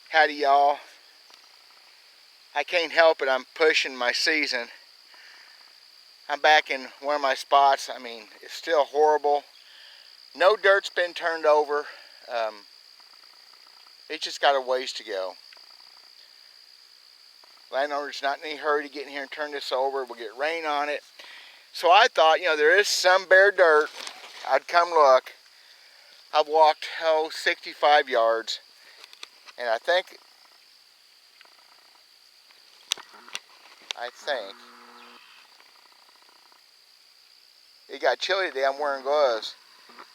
Howdy y'all. I can't help it, I'm pushing my season. I'm back in one of my spots. I mean, it's still horrible. No dirt's been turned over. It's just got a ways to go. Landowner's not in any hurry to get in here and turn this over. We'll get rain on it. So I thought, there is some bare dirt. I'd come look. I've walked, 65 yards. And I think it got chilly today. I'm wearing gloves.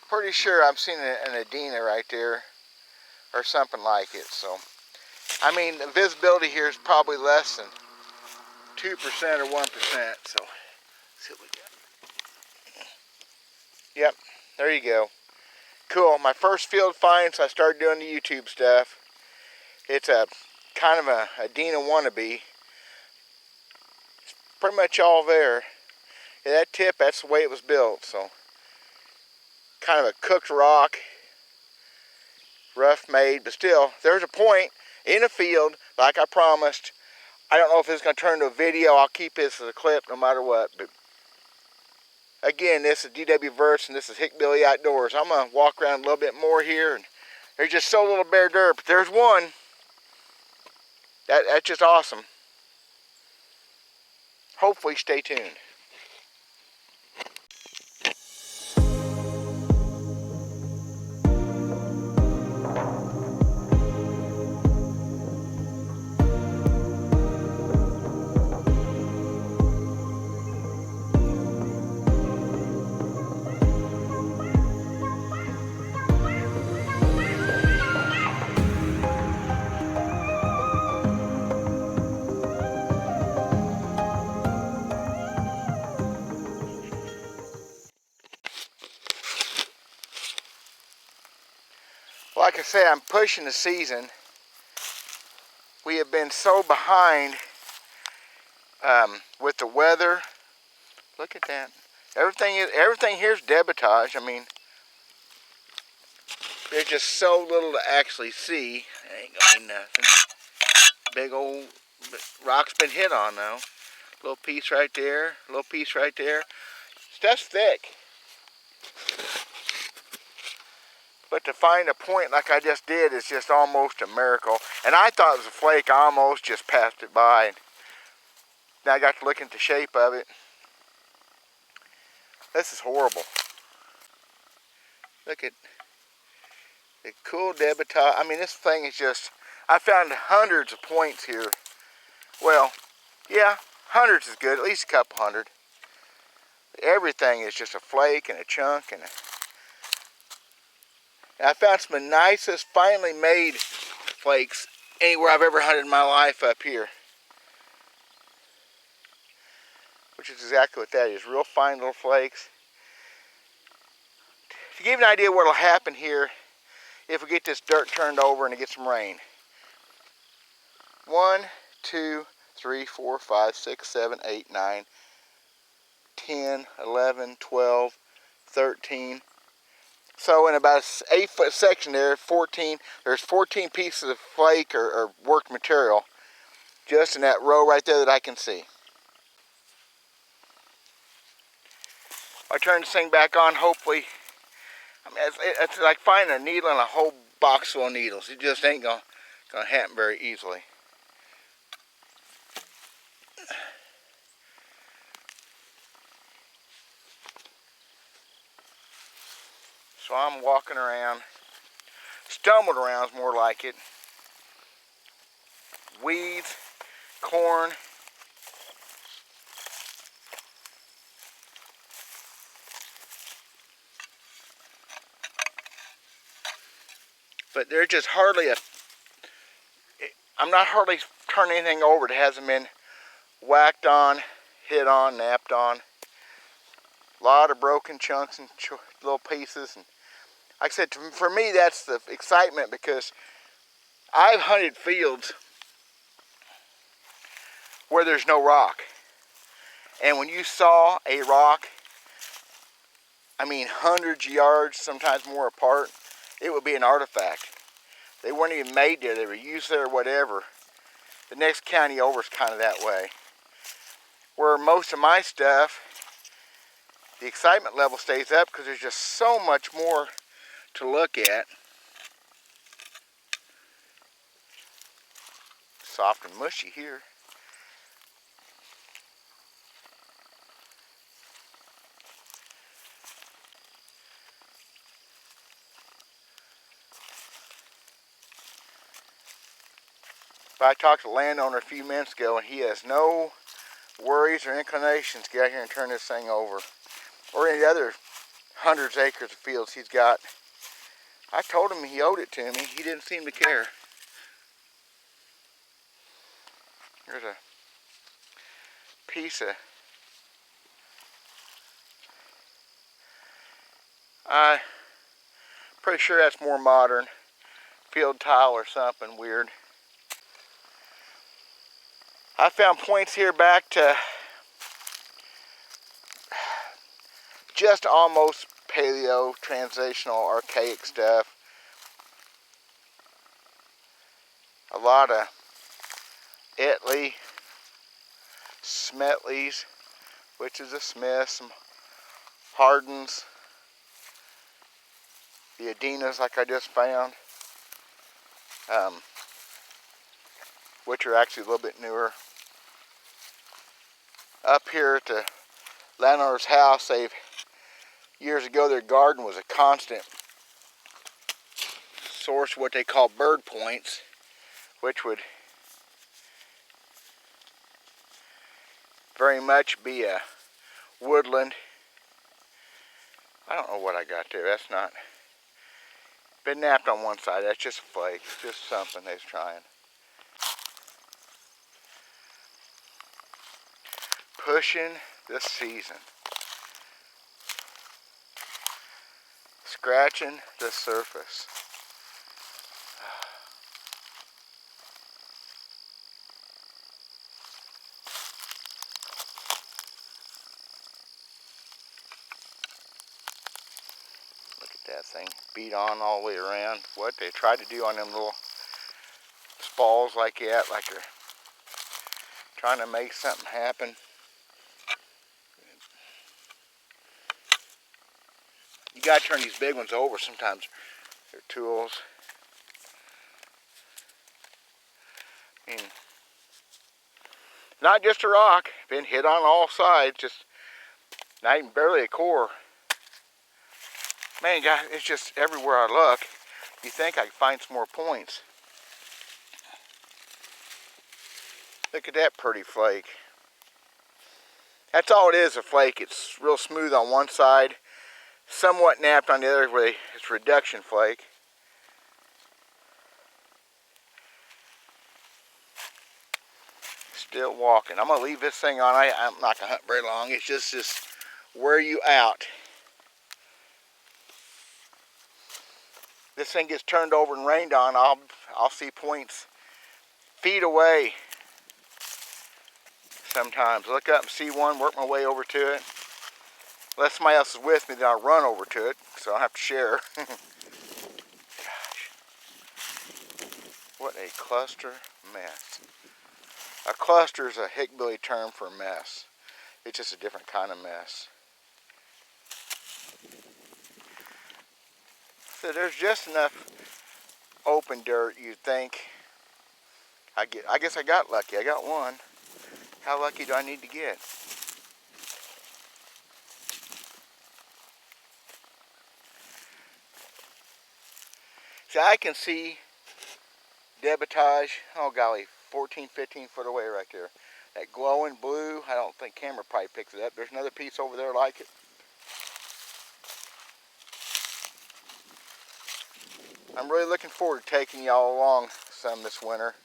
Pretty sure I'm seeing an Adina right there or something like it. So, I mean, the visibility here is probably less than 2% or 1%. So, let's see what we got. Yep, there you go. Cool. My first field find, so I started doing the YouTube stuff. It's a kind of a Adina wannabe. It's pretty much all there. Yeah, that tip, that's the way it was built. So, kind of a cooked rock, rough made, but still, there's a point in a field, like I promised. I don't know if it's going to turn into a video. I'll keep this as a clip no matter what. But again, this is DW Verse and this is Hickbilly Outdoors. I'm going to walk around a little bit more here. And there's just so little bare dirt, but there's one. That's just awesome. Hopefully, stay tuned. Like I say, I'm pushing the season. We have been so behind with the weather. Look at that. Everything here's debitage. I mean, there's just so little to actually see. Ain't gonna be nothing. Big old rock's been hit on though. Little piece right there. Little piece right there. Stuff's thick. But to find a point like I just did is just almost a miracle. And I thought it was a flake. I almost just passed it by. And now I got to look at the shape of it. This is horrible. Look at the cool debitage. I mean, this thing is just, I found hundreds of points here. Well, yeah, hundreds is good, at least a couple hundred. Everything is just a flake and a chunk. And I found some of the nicest, finely made flakes anywhere I've ever hunted in my life up here. Which is exactly what that is, real fine little flakes. To give you an idea what will happen here if we get this dirt turned over and it gets some rain. 1, 2, 3, 4, 5, 6, 7, 8, 9, 10, 11, 12, 13. So in about an 8-foot section there, there's 14 pieces of flake or worked material just in that row right there that I can see. I turn this thing back on, hopefully. I mean, it's like finding a needle in a whole box full of needles. It just ain't gonna happen very easily. So I'm walking around, stumbled around is more like it. Weeds, corn. But there's just hardly I'm not hardly turning anything over that hasn't been whacked on, hit on, napped on. A lot of broken chunks and little pieces. And like I said, for me, that's the excitement because I've hunted fields where there's no rock. And when you saw a rock, I mean hundreds of yards, sometimes more apart, it would be an artifact. They weren't even made there. They were used there or whatever. The next county over is kind of that way. Where most of my stuff, the excitement level stays up because there's just so much more to look at. Soft and mushy here. But I talked to the landowner a few minutes ago, and he has no worries or inclinations to get out here and turn this thing over. Or any other hundreds of acres of fields he's got. I told him he owed it to me. He didn't seem to care. There's a piece of... I'm pretty sure that's more modern. Field tile or something weird. I found points here back to just almost paleo, transitional, archaic stuff. A lot of Italy, Smetleys, which is a Smith, some Hardens, the Adinas like I just found, which are actually a little bit newer. Up here at the landowner's house, years ago their garden was a constant source of what they call bird points, which would very much be a woodland. I don't know what I got there. That's not been napped on one side. That's just a flake. It's just something they're trying. Pushing this season. Scratching the surface. Look at that thing. Beat on all the way around. What they tried to do on them little spalls like that, like they're trying to make something happen. You gotta turn these big ones over sometimes. They're tools. I mean, not just a rock. Been hit on all sides. Just not even barely a core. Man, guys, it's just everywhere I look. You think I could find some more points. Look at that pretty flake. That's all it is, a flake. It's real smooth on one side. Somewhat napped on the other where it's reduction flake. Still walking. I'm going to leave this thing on. I'm not going to hunt very long. It's just wear you out. This thing gets turned over and rained on, I'll see points feet away sometimes. Look up and see one, work my way over to it. Unless somebody else is with me, then I'll run over to it, so I don't have to share. Gosh. What a cluster mess. A cluster is a hillbilly term for mess. It's just a different kind of mess. So there's just enough open dirt, you'd think. I guess I got lucky. I got one. How lucky do I need to get? See, I can see debitage, oh golly, 14, 15 foot away right there. That glowing blue, I don't think camera probably picks it up. There's another piece over there like it. I'm really looking forward to taking y'all along some this winter.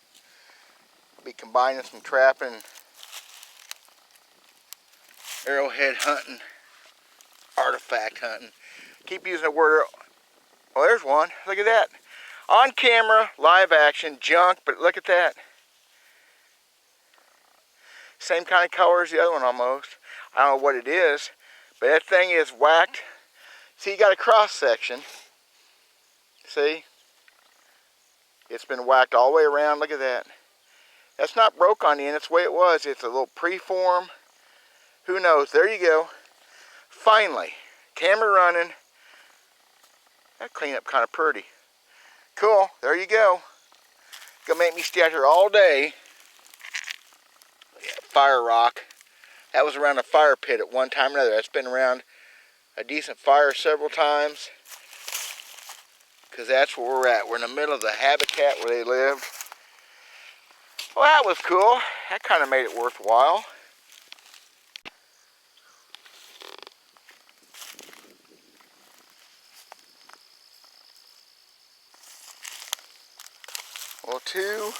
Be combining some trapping, arrowhead hunting, artifact hunting. Keep using the word, oh there's one, look at that. On camera, live action, junk, but look at that. Same kind of color as the other one almost. I don't know what it is, but that thing is whacked. See, you got a cross section. See? It's been whacked all the way around. Look at that. That's not broke on the end. It's the way it was. It's a little preform. Who knows? There you go. Finally. Camera running. That cleaned up kind of pretty. Cool. There you go. Gonna make me stay out here all day. Yeah, fire rock. That was around a fire pit at one time or another. That's been around a decent fire several times. Because that's where we're at. We're in the middle of the habitat where they lived. Well, that was cool. That kind of made it worthwhile. Well, two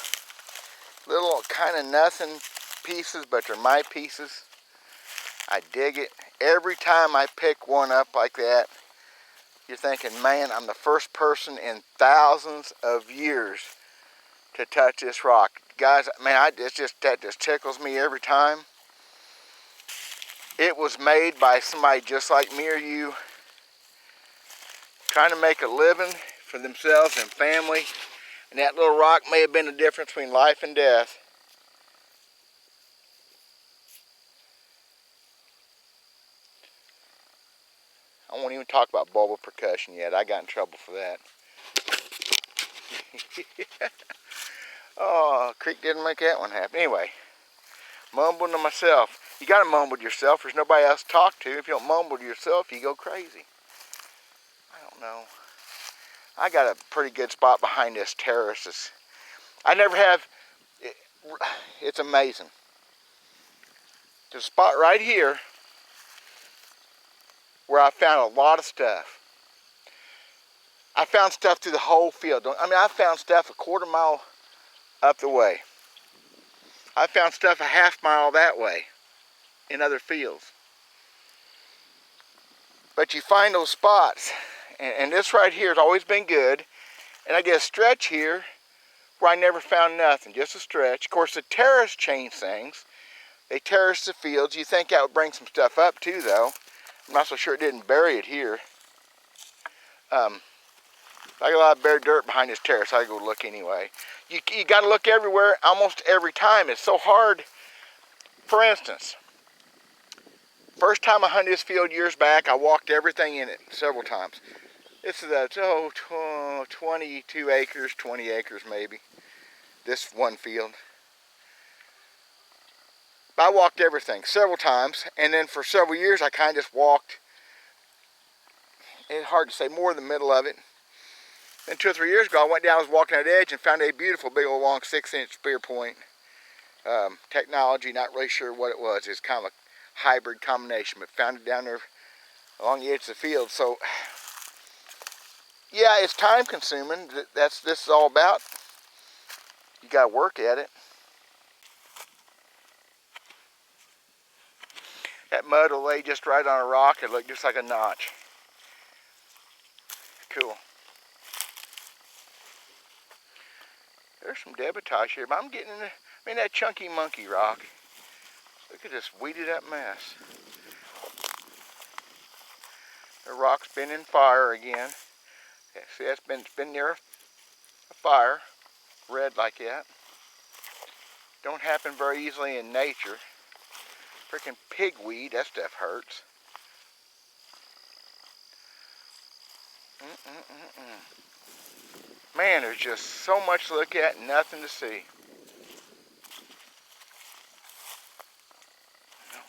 little kind of nothing pieces, but they're my pieces. I dig it. Every time I pick one up like that, you're thinking, man, I'm the first person in thousands of years to touch this rock. Guys, man, that just tickles me every time. It was made by somebody just like me or you, trying to make a living for themselves and family. And that little rock may have been the difference between life and death. I won't even talk about bubble percussion yet. I got in trouble for that. Oh, Creek didn't make that one happen. Anyway, mumbling to myself. You got to mumble to yourself. There's nobody else to talk to. If you don't mumble to yourself, you go crazy. I don't know. I got a pretty good spot behind this terrace. I never have. It's amazing. There's a spot right here where I found a lot of stuff. I found stuff through the whole field. I mean, I found stuff a quarter mile up the way. I found stuff a half mile that way in other fields. But you find those spots, and this right here has always been good. And I get a stretch here where I never found nothing, just a stretch. Of course, the terrace changed things. They terraced the fields. You think that would bring some stuff up too, though. I'm not so sure it didn't bury it here. I got a lot of bare dirt behind this terrace. I go look anyway. You got to look everywhere, almost every time. It's so hard. For instance, first time I hunted this field years back, I walked everything in it several times. This is 22 acres, 20 acres maybe. This one field. I walked everything several times, and then for several years I kind of just walked, it's hard to say, more in the middle of it. Then 2 or 3 years ago I went down, I was walking that edge and found a beautiful big old long 6-inch spear point. Technology, not really sure what it was. It's kind of a hybrid combination, but found it down there along the edge of the field. So yeah, it's time consuming. This is all about. You got to work at it. That mud will lay just right on a rock. It looked just like a notch. Cool. There's some debitage here, but I'm getting in that chunky monkey rock. Look at this weeded up mess. The rock's been in fire again. Yeah, see, it's been near a fire, red like that. Don't happen very easily in nature. Freaking pigweed, that stuff hurts. Man, there's just so much to look at and nothing to see.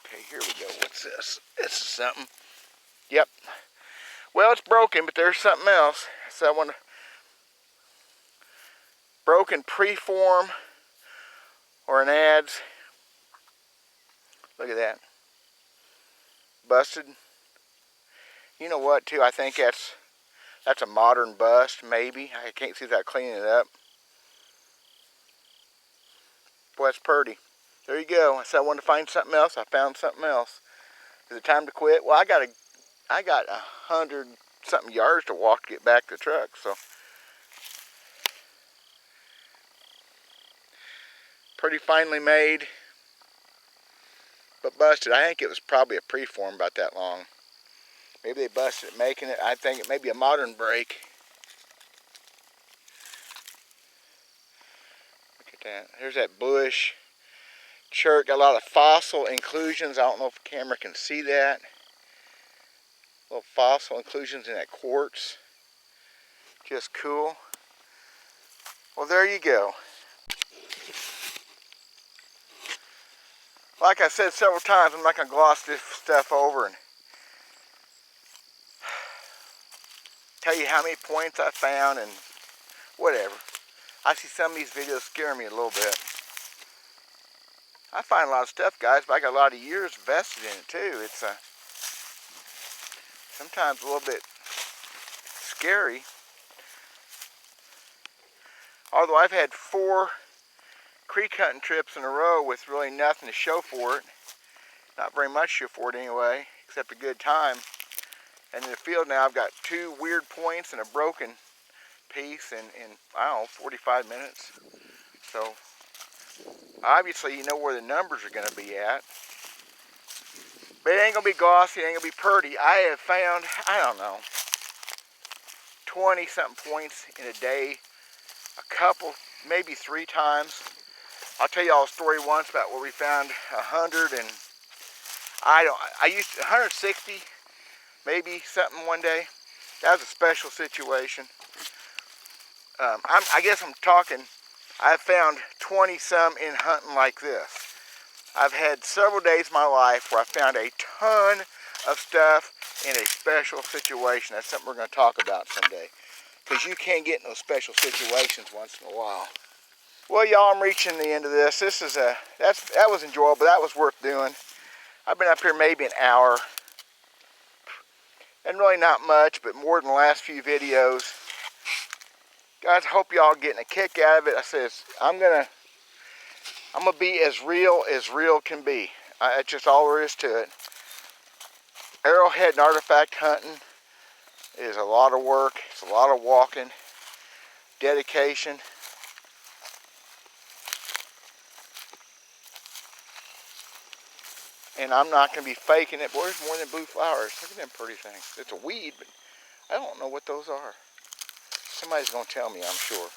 Okay, here we go. What's this? This is something. Yep. Well, it's broken, but there's something else. So I want to... Broken preform or an adze. Look at that. Busted. You know what, too? I think that's a modern bust, maybe. I can't see without cleaning it up. Boy, that's pretty. There you go. I said I wanted to find something else. I found something else. Is it time to quit? Well, I got 100-something yards to walk to get back to the truck, so. Pretty finely made, but busted. I think it was probably a preform about that long. Maybe they busted it making it. I think it may be a modern break. at that. There's that bush. Chert, got a lot of fossil inclusions. I don't know if the camera can see that. Little fossil inclusions in that quartz. Just cool. Well, there you go. Like I said several times, I'm not going to gloss this stuff over and tell you how many points I found and whatever. I see some of these videos scare me a little bit. I find a lot of stuff, guys, but I got a lot of years vested in it too. It's sometimes a little bit scary. Although I've had 4 creek hunting trips in a row with really nothing to show for it. Not very much to show for it anyway, except a good time. And in the field now I've got 2 weird points and a broken piece in I don't know, 45 minutes. So obviously you know where the numbers are going to be at. But it ain't going to be glossy, it ain't going to be pretty. I have found, I don't know, 20 something points in a day. A couple, maybe 3 times. I'll tell you all a story once about where we found 100 and I used 160, maybe something one day. That was a special situation. I guess I'm talking, I've found 20 some in hunting like this. I've had several days of my life where I found a ton of stuff in a special situation. That's something we're going to talk about someday. Because you can get in those special situations once in a while. Well, y'all, I'm reaching the end of this. This is that was enjoyable. That was worth doing. I've been up here maybe an hour. And really not much, but more than the last few videos. Guys, I hope y'all getting a kick out of it. I says I'm gonna be as real can be. That's just all there is to it. Arrowhead and artifact hunting is a lot of work. It's a lot of walking, dedication. And I'm not going to be faking it. Boy, there's more than blue flowers. Look at them pretty things. It's a weed, but I don't know what those are. Somebody's going to tell me, I'm sure.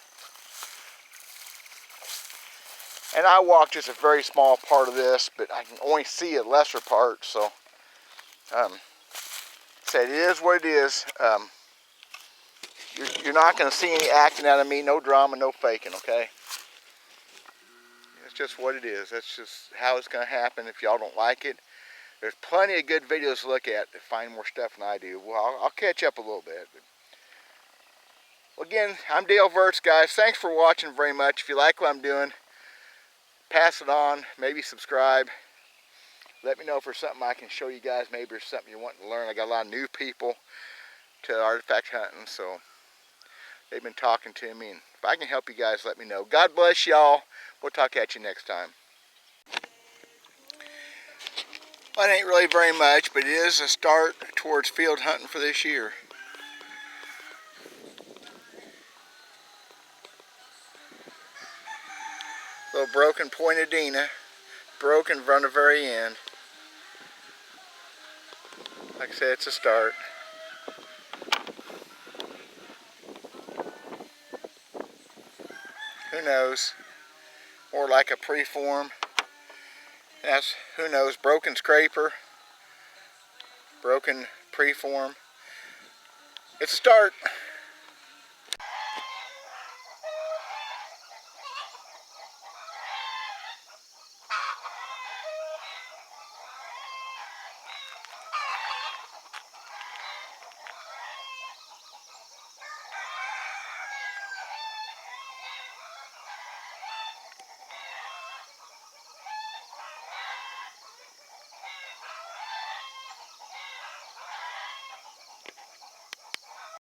And I walked just a very small part of this, but I can only see a lesser part. So, said it is what it is. You're not going to see any acting out of me. No drama, no faking, okay? It's just what it is. That's just how it's going to happen. If y'all don't like it, there's plenty of good videos to look at to find more stuff than I do. Well, I'll catch up a little bit. But, well, again, I'm Dale Verts, guys. Thanks for watching very much. If you like what I'm doing, pass it on. Maybe subscribe. Let me know if there's something I can show you guys. Maybe there's something you're wanting to learn. I got a lot of new people to artifact hunting, so they've been talking to me. And if I can help you guys, let me know. God bless y'all. We'll talk at you next time. Well, it ain't really very much, but it is a start towards field hunting for this year. Little broken pointedina, broken from the very end. Like I said, it's a start. Who knows? More like a preform. That's, who knows, broken scraper, broken preform. It's a start.